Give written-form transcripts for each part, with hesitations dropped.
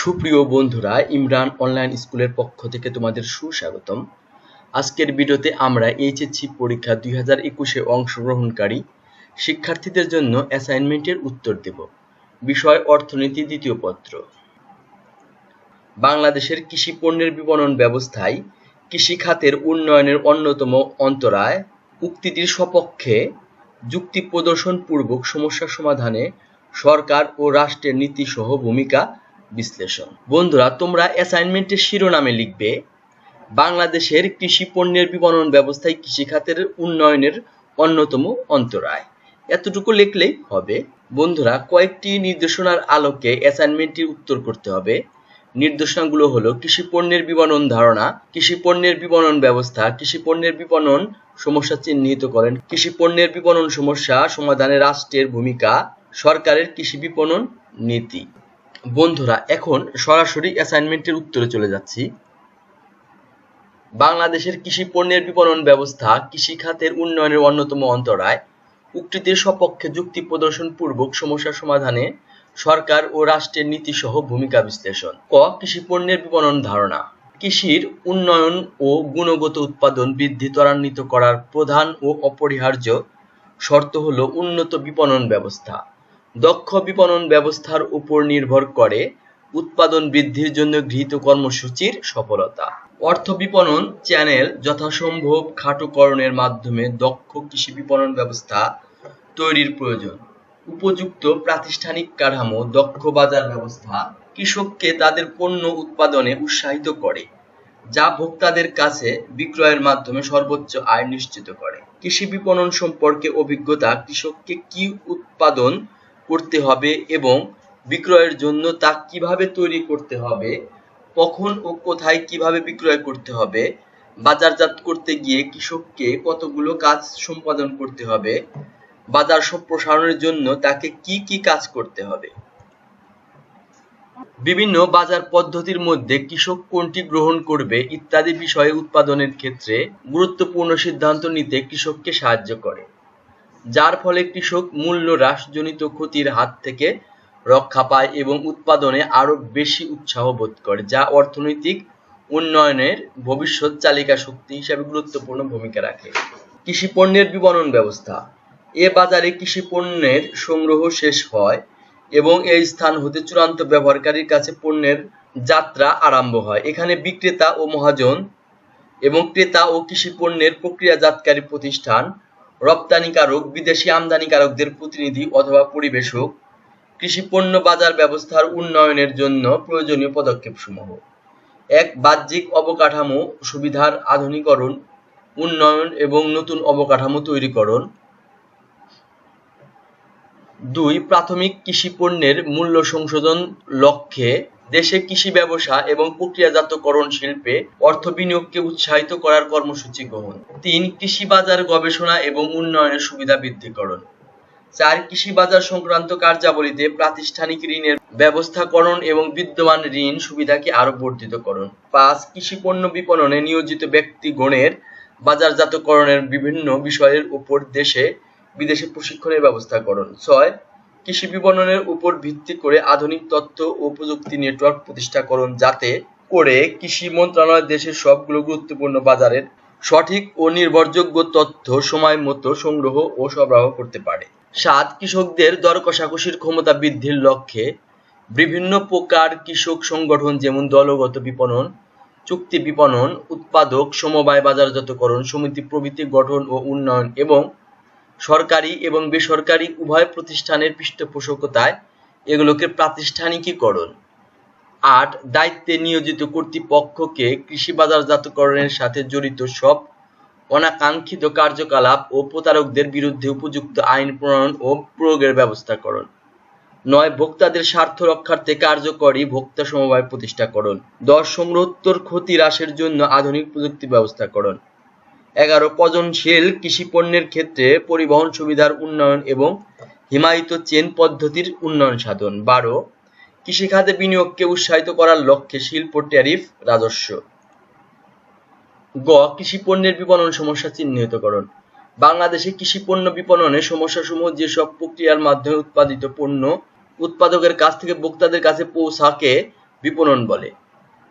সুপ্রিয় বন্ধুরা, ইমরান অনলাইন স্কুলের পক্ষ থেকে তোমাদের সুস্বাগতম। আজকের ভিডিওতে আমরা এইচএসসি পরীক্ষা 2021-এ অংশগ্রহণকারী শিক্ষার্থীদের জন্য অ্যাসাইনমেন্টের উত্তর দেব। বিষয় অর্থনীতি, দ্বিতীয় পত্র। বাংলাদেশের কৃষি পণ্যের বিপণন ব্যবস্থায় কৃষি খাতের উন্নয়নের অন্যতম অন্তরায়, উক্তিটির সপক্ষে যুক্তি প্রদর্শন পূর্বক সমস্যা সমাধানে সরকার ও রাষ্ট্রের নীতি সহ ভূমিকা বিশ্লেষণ। বন্ধুরা, তোমরা অ্যাসাইনমেন্টের শিরোনামে লিখবে বাংলাদেশের কৃষি পণ্যের বিপণন ব্যবস্থায় কৃষি খাতের উন্নয়নের অন্যতম অন্তরায়। এতটুকু লিখলেই হবে। বন্ধুরা, কয়েকটি নির্দেশনার আলোকে অ্যাসাইনমেন্টটির উত্তর করতে হবে। নির্দেশনাগুলো হলো কৃষি পণ্যের বিপণন ধারণা, কৃষি পণ্যের বিপণন ব্যবস্থা, কৃষি পণ্যের বিপণন সমস্যা চিহ্নিত করেন, কৃষি পণ্যের বিপণন সমস্যা সমাধানে রাষ্ট্রের ভূমিকা, সরকারের কৃষি বিপণন নীতি। বন্ধুরা, এখন সরাসরি অ্যাসাইনমেন্টের উত্তরে চলে যাচ্ছি। বাংলাদেশের কৃষি পণ্যের বিপণন ব্যবস্থা কৃষি খাতের উন্নয়নের অন্যতম অন্তরায়, উক্তিটির সপক্ষে যুক্তি প্রদর্শন পূর্বক সমস্যা সমাধানে সরকার ও রাষ্ট্রের নীতি সহ ভূমিকা বিশ্লেষণ। ক. কৃষি পণ্যের বিপণন ধারণা। কৃষির উন্নয়ন ও গুণগত উৎপাদন বৃদ্ধি ত্বরান্বিত করার প্রধান ও অপরিহার্য শর্ত হল উন্নত বিপণন ব্যবস্থা। দক্ষ বিপণন ব্যবস্থার উপর নির্ভর করে উৎপাদন বৃদ্ধির জন্য গৃহীত কর্মসূচির সফলতা। অর্থ বিপণন চ্যানেল যথাসম্ভব খাটোকরণের মাধ্যমে দক্ষ কৃষি বিপণন ব্যবস্থা তৈরির প্রয়োজন। উপযুক্ত প্রাতিষ্ঠানিক কাঠামো, দক্ষ বাজার ব্যবস্থা কৃষককে তাদের পণ্য উৎপাদনে উৎসাহিত করে, যা ভোক্তাদের কাছে বিক্রয়ের মাধ্যমে সর্বোচ্চ আয় নিশ্চিত করে। কৃষি বিপণন সম্পর্কে অভিজ্ঞতা, কৃষককে কি উৎপাদন করতে হবে এবং বিক্রয়ের জন্য তা কিভাবে তৈরি করতে হবে, কখন ও কোথায় কিভাবে বিক্রয় করতে হবে, বাজারজাত করতে গিয়ে কৃষককে কতগুলো কাজ সম্পাদন করতে হবে, বাজার সম্প্রসারণের জন্য তাকে কি কি কাজ করতে হবে। বিভিন্ন বাজার পদ্ধতির মধ্যে কৃষক কোনটি গ্রহণ করবে ইত্যাদি বিষয়ে উৎপাদনের ক্ষেত্রে গুরুত্বপূর্ণ সিদ্ধান্ত নিতে কৃষককে সাহায্য করে, যার ফলে কৃষক মূল্য হ্রাসজনিত ক্ষতির হাত থেকে রক্ষা পায় এবং উৎপাদনে আরো বেশি উৎসাহ বোধ করে, যা অর্থনৈতিক উন্নয়নের ভবিষ্যৎ চালিকা শক্তি হিসেবে গুরুত্বপূর্ণ ভূমিকা রাখে। কৃষি পণ্যের বিপণন ব্যবস্থা। এ বাজারে কৃষি পণ্যের সংগ্রহ শেষ হয় এবং এই স্থান হতে চূড়ান্ত ব্যবহারকারীর কাছে পণ্যের যাত্রা আরম্ভ হয়। এখানে বিক্রেতা ও মহাজন এবং ক্রেতা ও কৃষি পণ্যের প্রক্রিয়াজাতকারী প্রতিষ্ঠান, রপ্তানিকারক, বিদেশি আমদানিকারকদের প্রতিনিধি অথবা পরিবেশক, কৃষি পণ্য বাজার ব্যবস্থার উন্নয়নের জন্য প্রয়োজনীয় পদক্ষেপসমূহ। ১. বাহ্যিক অবকাঠামো সুবিধার আধুনিকরণ, উন্নয়ন এবং নতুন অবকাঠামো তৈরিকরণ। ২. প্রাথমিক কৃষি পণ্যের মূল্য সংশোধন লক্ষ্যে দেশে কৃষি ব্যবসা এবং প্রক্রিয়াজাতকরণ শিল্পে অর্থ বিনিয়োগকে উৎসাহিত করার কর্মসূচি গ্রহণ। ৩. কৃষি বাজার গবেষণা এবং উন্নয়নের সুবিধা বৃদ্ধিকরণ। ৪. কৃষি বাজার সংক্রান্ত কার্যাবলীতে প্রাতিষ্ঠানিক ঋণের ব্যবস্থাকরণ এবং বিদ্যমান ঋণ সুবিধাকে আরো বর্ধিতকরণ। ৫. কৃষি পণ্য বিপণনে নিয়োজিত ব্যক্তিগণের বাজারজাতকরণের বিভিন্ন বিষয়ের উপর দেশে বিদেশে প্রশিক্ষণের ব্যবস্থাকরণ। ৬. কৃষি বিপণনের উপর ভিত্তি করে আধুনিক তথ্য ও প্রযুক্তি নেটওয়ার্ক প্রতিষ্ঠাকরণ, যাতে করে কৃষি মন্ত্রণালয় দেশের সবগুলো গুরুত্বপূর্ণ বাজারের সঠিক ও নির্ভরযোগ্য তথ্য সময় মতো সংগ্রহ ও সরবরাহ করতে পারে। ৭. কৃষকদের দর কষাকষির ক্ষমতা বৃদ্ধির লক্ষ্যে বিভিন্ন প্রকার কৃষক সংগঠন, যেমন দলগত বিপণন, চুক্তি বিপণন, উৎপাদক সমবায় বাজারজাতকরণ সমিতি প্রভৃতি গঠন ও উন্নয়ন এবং সরকারি এবং বেসরকারি উভয় প্রতিষ্ঠানের পৃষ্ঠপোষকতায় এগুলোকে প্রাতিষ্ঠানিকীকরণ। ৮. দায়িত্বে নিয়োজিত কর্তৃপক্ষকে কৃষি বাজারজাতকরণের সাথে জড়িত সব অনাকাঙ্ক্ষিত কার্যকলাপ ও প্রতারকদের বিরুদ্ধে উপযুক্ত আইন প্রণয়ন ও প্রয়োগের ব্যবস্থাকরণ। ৯. ভোক্তাদের স্বার্থ রক্ষার্থে কার্যকরী ভোক্তা সমবায় প্রতিষ্ঠাকরণ। ১০. সংগ্রহোত্তর ক্ষতি হ্রাসের জন্য আধুনিক প্রযুক্তি ব্যবস্থাকরণ। ১১. পচনশীল কৃষি পণ্যের ক্ষেত্রে পরিবহন সুবিধার উন্নয়ন এবং হিমায়িত চেন পদ্ধতির উন্নয়ন সাধন। ১২. কৃষিখাতে বিনিয়োগকে উৎসাহিত করার লক্ষ্যে শিল্প ট্যারিফ রাজস্ব। গ. কৃষি পণ্যের বিপণন সমস্যা চিহ্নিতকরণ। বাংলাদেশে কৃষি পণ্য বিপণনে সমস্যাসমূহ যেসব প্রক্রিয়ার মাধ্যমে উৎপাদিত পণ্য উৎপাদকের কাছ থেকে ভোক্তাদের কাছে পৌঁছাকে বিপণন বলে।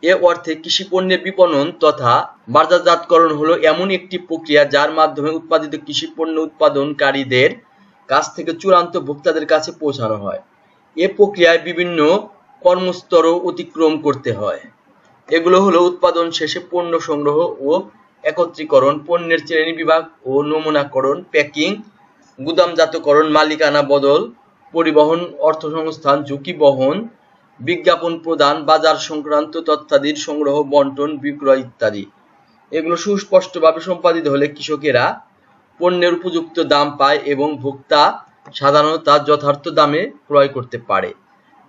এ অর্থে কৃষি পণ্যের বিপণন তথা বাজারজাতকরণ হলো এমন একটি প্রক্রিয়া যার মাধ্যমে উৎপাদিত কৃষি পণ্য উৎপাদনকারীদের কাছ থেকে চূড়ান্ত ভোক্তাদের কাছে পৌঁছানো হয়। এ প্রক্রিয়ায় বিভিন্ন কর্মস্তর অতিক্রম করতে হয়। এগুলো হলো উৎপাদন শেষে পণ্য সংগ্রহ ও একত্রীকরণ, পণ্যের শ্রেণীবিভাগ ও নমুনাকরণ, প্যাকিং, গুদামজাতকরণ, মালিকানা বদল, পরিবহন, অর্থসংস্থান, ঝুঁকি বহন, বিজ্ঞাপন প্রদান, বাজার সংক্রান্ত তথ্যাদির সংগ্রহ, বন্টন, বিক্রয় ইত্যাদি। এগুলো সুস্পষ্টভাবে সম্পাদিত হলে কৃষকেরা পণ্যের উপযুক্ত দাম পায় এবং ভোক্তা সাধারণত তা যথার্থ দামে ক্রয় করতে পারে।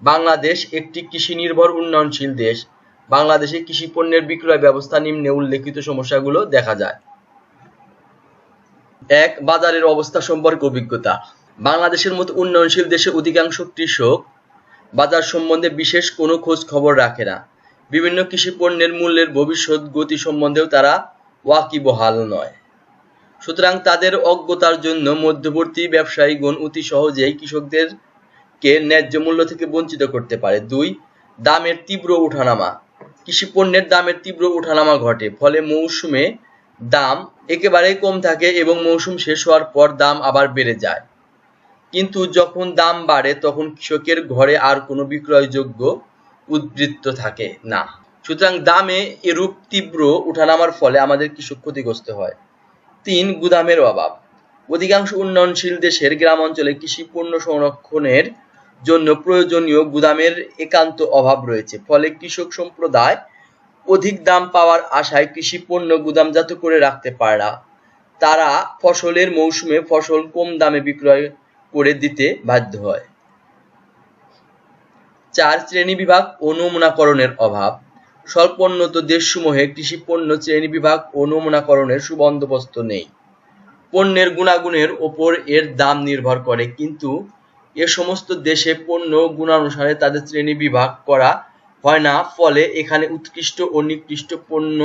বাংলাদেশ একটি কৃষি নির্ভর উন্নয়নশীল দেশ। বাংলাদেশে কৃষি পণ্যের বিক্রয় ব্যবস্থা নিম্নে উল্লেখিত সমস্যাগুলো দেখা যায়। ১. বাজারের অবস্থা সম্পর্কে অভিজ্ঞতা। বাংলাদেশের মতো উন্নয়নশীল দেশে অধিকাংশ কৃষক বাজার সম্বন্ধে বিশেষ কোনো খোঁজ খবর রাখে না। বিভিন্ন কৃষি পণ্যের মূল্যের ভবিষ্যৎ গতি সম্বন্ধেও তারা ওয়াকিবহাল নয়। সুতরাং তাদের অজ্ঞতার জন্য মধ্যবর্তী ব্যবসায়ীগণ অতি সহজেই কৃষকদেরকে ন্যায্য মূল্য থেকে বঞ্চিত করতে পারে। ২. দামের তীব্র ওঠানামা। কৃষি পণ্যের দামের তীব্র ওঠানামা ঘটে, ফলে মৌসুমে দাম একেবারেই কম থাকে এবং মৌসুম শেষ হওয়ার পর দাম আবার বেড়ে যায়। কিন্তু যখন দাম বাড়ে তখন কৃষকের ঘরে আর কোনো বিক্রয়যোগ্য উদ্বৃত্ত থাকে না। সুতরাং দামে এরূপ তীব্র ওঠানামার ফলে আমাদের কৃষক ক্ষতিগ্রস্ত হয়। ৩. গুদামের অভাব। অধিকাংশ উন্নয়নশীল দেশের গ্রাম অঞ্চলে কৃষি পণ্য সংরক্ষণের জন্য প্রয়োজনীয় গুদামের একান্ত অভাব রয়েছে, ফলে কৃষক সম্প্রদায় অধিক দাম পাওয়ার আশায় কৃষি পণ্য গুদামজাত করে রাখতে পারে না। তারা ফসলের মৌসুমে ফসল কম দামে বিক্রয় করে দিতে বাধ্য হয়। ৪. শ্রেণীবিভাগ ও নমুনাকরণের অভাব। স্বল্পোন্নত দেশসমূহে কৃষি পণ্য শ্রেণীবিভাগ ও নমুনাকরণের সুবন্দোবস্ত নেই। পণ্যের গুণাগুণের ওপর এর দাম নির্ভর করে, কিন্তু এ সমস্ত দেশে পণ্য গুণানুসারে তাদের শ্রেণীবিভাগ করা হয় না, ফলে এখানে উৎকৃষ্ট ও নিকৃষ্ট পণ্য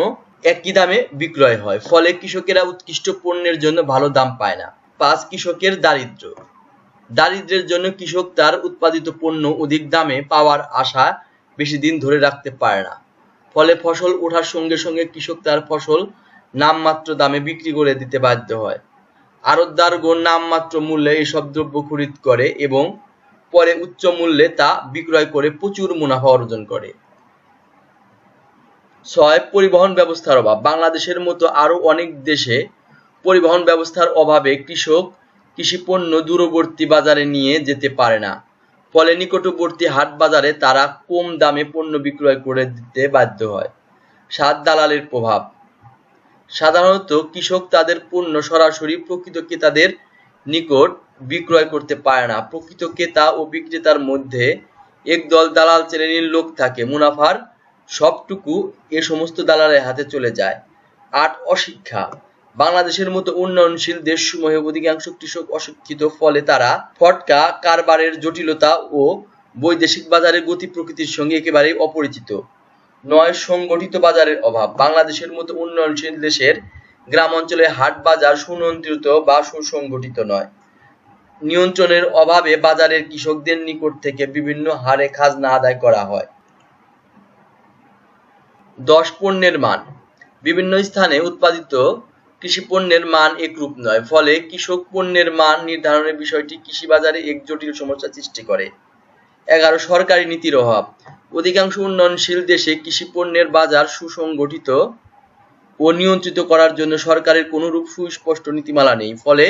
একই দামে বিক্রয় হয়, ফলে কৃষকেরা উৎকৃষ্ট পণ্যের জন্য ভালো দাম পায় না। ৫. কৃষকের দারিদ্র্য। দারিদ্র্যের জন্য কৃষক তার উৎপাদিত পণ্য অধিক দামে পাওয়ার আশা বেশি দিন ধরে রাখতে পারে না, ফলে ফসল ওঠার সঙ্গে সঙ্গে কৃষক তার ফসল নামমাত্র দামে বিক্রি করে দিতে বাধ্য হয়। আড়তদারগণ নামমাত্র মূল্যে এসব দ্রব্য খরিদ করে এবং পরে উচ্চ মূল্যে তা বিক্রয় করে প্রচুর মুনাফা অর্জন করে। ৬. পরিবহন ব্যবস্থার অভাব। বাংলাদেশের মতো আরো অনেক দেশে পরিবহন ব্যবস্থার অভাবে কৃষক কৃষি পণ্য দূরবর্তী বাজারে নিয়ে যেতে পারে না, ফলে নিকটবর্তী হাট বাজারে তারা কম দামে পণ্য বিক্রয় করে দিতে বাধ্য হয়। ৭. দালালের প্রভাব। সাধারণত কৃষক তাদের পণ্য সরাসরি প্রকৃত ক্রেতাদের নিকট বিক্রয় করতে পারে না। প্রকৃত ক্রেতা ও বিক্রেতার মধ্যে একদল দালাল শ্রেণীর লোক থাকে। মুনাফার সবটুকু এ সমস্ত দালালের হাতে চলে যায়। ৮. অশিক্ষা। বাংলাদেশের মতো উন্নয়নশীল দেশসমূহে অধিকাংশ কৃষক অশিক্ষিত, ফলে তারা ফটকা কারবারের জটিলতা ও বৈদেশিক বাজারের গতি প্রকৃতির সঙ্গে একেবারেই অপরিচিত। ৯. সংগঠিত বাজারের অভাব। বাংলাদেশের মতো উন্নয়নশীল দেশের গ্রাম অঞ্চলে হাট বাজার সুনিয়ন্ত্রিত বা সুসংগঠিত নয়। নিয়ন্ত্রণের অভাবে বাজারের কৃষকদের নিকট থেকে বিভিন্ন হারে খাজনা আদায় করা হয়। ১০. পণ্যের মান। বিভিন্ন স্থানে উৎপাদিত কৃষি পণ্যের মান একরূপ নয়, ফলে কৃষক পণ্যের মান নির্ধারণের বিষয়টি কৃষি বাজারে এক জটিল সমস্যা সৃষ্টি করে। ১১. সরকারি নীতির অভাব। অধিকাংশ উন্নয়নশীল দেশে কৃষি পণ্যের বাজার সুসংগঠিত ও নিয়ন্ত্রিত করার জন্য সরকারের কোনরূপ সুস্পষ্ট নীতিমালা নেই, ফলে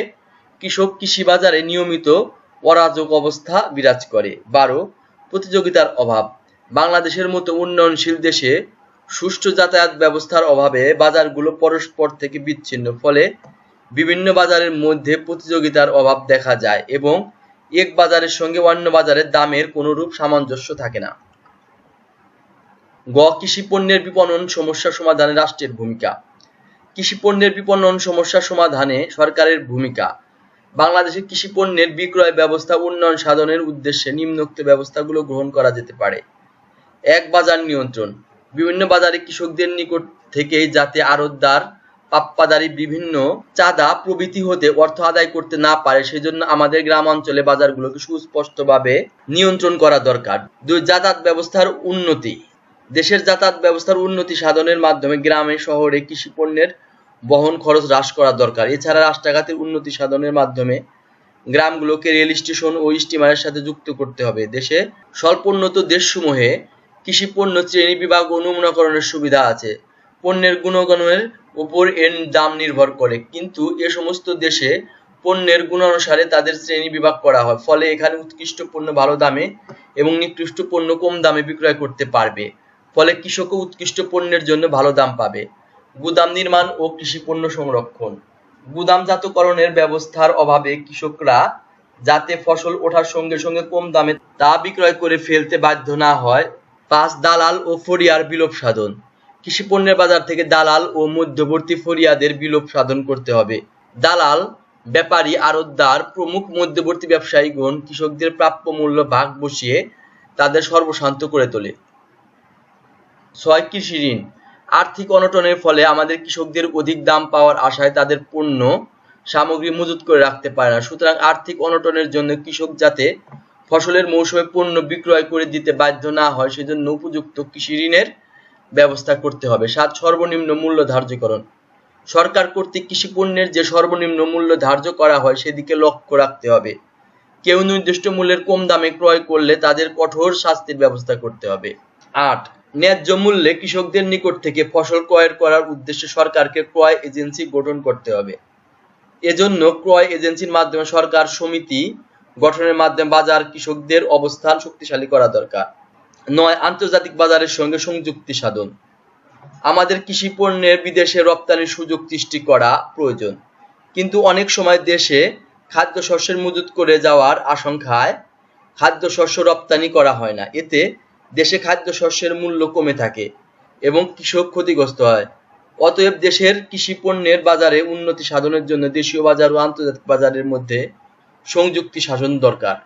কৃষক কৃষি বাজারে নিয়মিত অরাজক অবস্থা বিরাজ করে। ১২. প্রতিযোগিতার অভাব। বাংলাদেশের মতো উন্নয়নশীল দেশে সুষ্ঠু যাতায়াত ব্যবস্থার অভাবে বাজারগুলো পরস্পর থেকে বিচ্ছিন্ন, ফলে বিভিন্ন বাজারের মধ্যে প্রতিযোগিতার অভাব দেখা যায় এবং এক বাজারের সঙ্গে অন্য বাজারের দামের কোনরূপ সামঞ্জস্য থাকে না। গ. কৃষি পণ্যের বিপণন সমস্যা সমাধানে রাষ্ট্রের ভূমিকা। কৃষি পণ্যের বিপণন সমস্যা সমাধানে সরকারের ভূমিকা। বাংলাদেশে কৃষি পণ্যের বিক্রয় ব্যবস্থা উন্নয়ন সাধনের উদ্দেশ্যে নিম্নোক্ত ব্যবস্থাগুলো গ্রহণ করা যেতে পারে। ১. বাজার নিয়ন্ত্রণ। বিভিন্ন বাজারে কৃষকদের নিকট থেকে যাতে আড়তদার, পাপ্পাদারি, বিভিন্ন চাঁদা প্রভৃতি হতে অর্থ আদায় করতে না পারে সেজন্য আমাদের গ্রাম অঞ্চলে বাজারগুলোকে সুস্পষ্টভাবে নিয়ন্ত্রণ করা দরকার। ২. যাতায়াত ব্যবস্থার উন্নতি। দেশের যাতায়াত ব্যবস্থার উন্নতি সাধনের মাধ্যমে গ্রামে শহরে কৃষি পণ্যের বহন খরচ হ্রাস করা দরকার। এছাড়া রাস্তাঘাটের উন্নতি সাধনের মাধ্যমে গ্রামগুলোকে রেল স্টেশন ও স্টিমারের সাথে যুক্ত করতে হবে। দেশে স্বল্পোন্নত দেশসমূহে কৃষি পণ্য শ্রেণী বিভাগ ও নমুনাকরণের সুবিধা আছে। পণ্যের গুণগণের উপর এর দাম নির্ভর করে, কিন্তু এ সমস্ত দেশে পণ্যের গুণানুসারে তাদের শ্রেণী বিভাগ করা হয়। ফলে এখানে উৎকৃষ্ট পণ্য ভালো দামে এবং নিকৃষ্ট পণ্য কম দামে বিক্রয় করতে পারবে। ফলে কৃষকও উৎকৃষ্ট পণ্যের জন্য ভালো দাম পাবে। গুদাম নির্মাণ ও কৃষি পণ্য সংরক্ষণ। গুদামজাতকরণের ব্যবস্থার অভাবে কৃষকরা যাতে ফসল ওঠার সঙ্গে সঙ্গে কম দামে তা বিক্রয় করে ফেলতে বাধ্য না হয়। 5. দালাল ও ফরিয়ার বিলোপ সাধন। কৃষি পণ্যের বাজার থেকে দালাল ও মধ্যবর্তী ফরিয়াদের বিলোপ সাধন করতে হবে। দালাল, ব্যাপারী, আড়তদার প্রমুখ মধ্যবর্তী ব্যবসায়ীগণ কৃষকদের প্রাপ্য মূল্য ভাগ বসিয়ে তাদের সর্বশান্ত করে তোলে। 6. কৃষি ঋণ। আর্থিক অনটনের ফলে আমাদের কৃষকদের অধিক দাম পাওয়ার আশায় তাদের পণ্য সামগ্রী মজুত করে রাখতে পারে না। সুতরাং আর্থিক অনটনের জন্য কৃষক যাতে ফসলের মৌসুমে পণ্য বিক্রয় করে দিতে বাধ্য না হয় সেজন্য উপযুক্ত কৃষি ঋণের ব্যবস্থা করতে হবে। 7. সর্বনিম্ন মূল্য ধার্যকরণ। সরকার কর্তৃক কৃষি পণ্যের যে সর্বনিম্ন মূল্য ধার্য করা হয় সেদিকে লক্ষ্য রাখতে হবে। কেউ নির্দিষ্ট মূল্যের কম দামে ক্রয় করলে তাদের কঠোর শাস্তির ব্যবস্থা করতে হবে। 8. ন্যায্য মূল্যে কৃষকদের নিকট থেকে ফসল ক্রয় করার উদ্দেশ্যে সরকারকে ক্রয় এজেন্সি গঠন করতে হবে। এজন্য ক্রয় এজেন্সির মাধ্যমে সরকার সমিতি গঠনের মাধ্যমে বাজার কৃষকদের অবস্থান শক্তিশালী করা দরকার। 9. আন্তর্জাতিক বাজারের সঙ্গে সংযুক্তি সাধন। আমাদের কৃষি পণ্যের বিদেশে রপ্তানির সুযোগ সৃষ্টি করা প্রয়োজন, কিন্তু অনেক সময় দেশে খাদ্যশস্যের মজুত করে যাওয়ার আশঙ্কায় খাদ্যশস্য রপ্তানি করা হয় না। এতে দেশে খাদ্যশস্যের মূল্য কমে থাকে এবং কৃষক ক্ষতিগ্রস্ত হয়। অতএব দেশের কৃষি পণ্যের বাজারে উন্নতি সাধনের জন্য দেশীয় বাজার ও আন্তর্জাতিক বাজারের মধ্যে সংযুক্তি সাধন দরকার।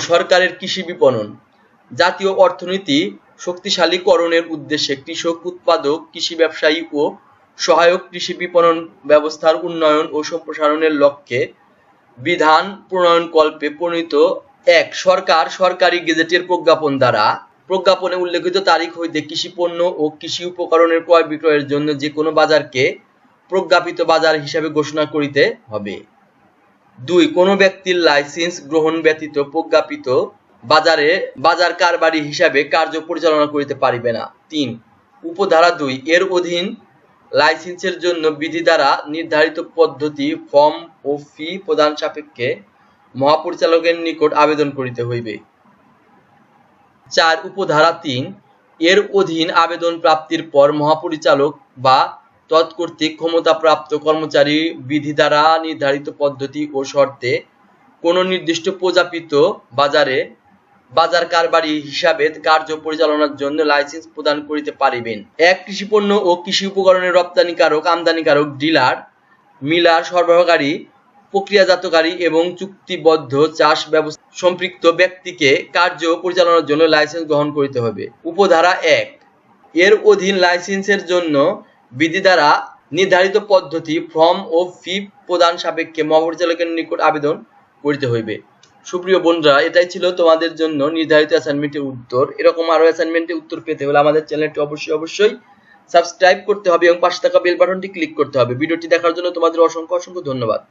সরকারের কৃষি বিপণন। জাতীয় অর্থনীতি শক্তিশালীকরণের উদ্দেশ্যে কৃষক, উৎপাদক, কৃষি ব্যবসায়ী ও সহায়ক কৃষি বিপণন ব্যবস্থার উন্নয়ন ও সম্প্রসারণের লক্ষ্যে বিধান প্রণয়নকল্পে প্রণীত 1. সরকার সরকারি গেজেটের প্রজ্ঞাপন দ্বারা প্রজ্ঞাপনে উল্লেখিত তারিখ হইতে কৃষি পণ্য ও কৃষি উপকরণের ক্রয় বিক্রয়ের জন্য যে কোনো বাজারকে প্রজ্ঞাপিত বাজার হিসাবে ঘোষণা করিতে হবে। 2. কোনো ব্যক্তির লাইসেন্স গ্রহণ ব্যতীত প্রজ্ঞাপিত বাজারে বাজার কারবারি হিসাবে কার্য পরিচালনা করিতে পারিবে না। 3. উপধারা 2 এর অধীন লাইসেন্সের জন্য বিধি দ্বারা নির্ধারিত পদ্ধতি, ফর্ম ও ফি প্রদান সাপেক্ষে মহাপরিচালকের নিকট আবেদন করিতে হইবে। 4. উপধারা 3 এর অধীন আবেদন প্রাপ্তির পর মহাপরিচালক বা তৎকর্তৃক ক্ষমতাপ্রাপ্ত কর্মচারী বিধি দ্বারা নির্ধারিত পদ্ধতি ও শর্তে কোন নির্দিষ্ট প্রজ্ঞাপিত বাজারে বাজার কারবারি হিসাবে কার্য পরিচালনার জন্য লাইসেন্স প্রদান করিতে পারিবেন। 1. কৃষি পণ্য ও কৃষি উপকরণের রপ্তানিকারক, আমদানিকারক, ডিলার, মিলার, সরবরাহকারী, প্রক্রিয়াজাতকারী এবং চুক্তিবদ্ধ চাষ ব্যবস্থা সম্পৃক্ত ব্যক্তিকে কার্য পরিচালনার জন্য লাইসেন্স গ্রহণ করিতে হবে। উপধারা 1 এর অধীন লাইসেন্সের জন্য বিধি দ্বারা নির্ধারিত পদ্ধতি, ফর্ম ও ফি প্রদান সাপেক্ষে মহাপরিচালকের নিকট আবেদন করিতে হইবে। সুপ্রিয় বন্ধুরা, এটাই ছিল তোমাদের জন্য নির্ধারিত অ্যাসাইনমেন্টের উত্তর। এরকম আরো অ্যাসাইনমেন্টের উত্তর পেতে হলে আমাদের চ্যানেলটি অবশ্যই সাবস্ক্রাইব করতে হবে এবং পাশে থাকা বেল বাটনটি ক্লিক করতে হবে। ভিডিওটি দেখার জন্য তোমাদের অসংখ্য ধন্যবাদ।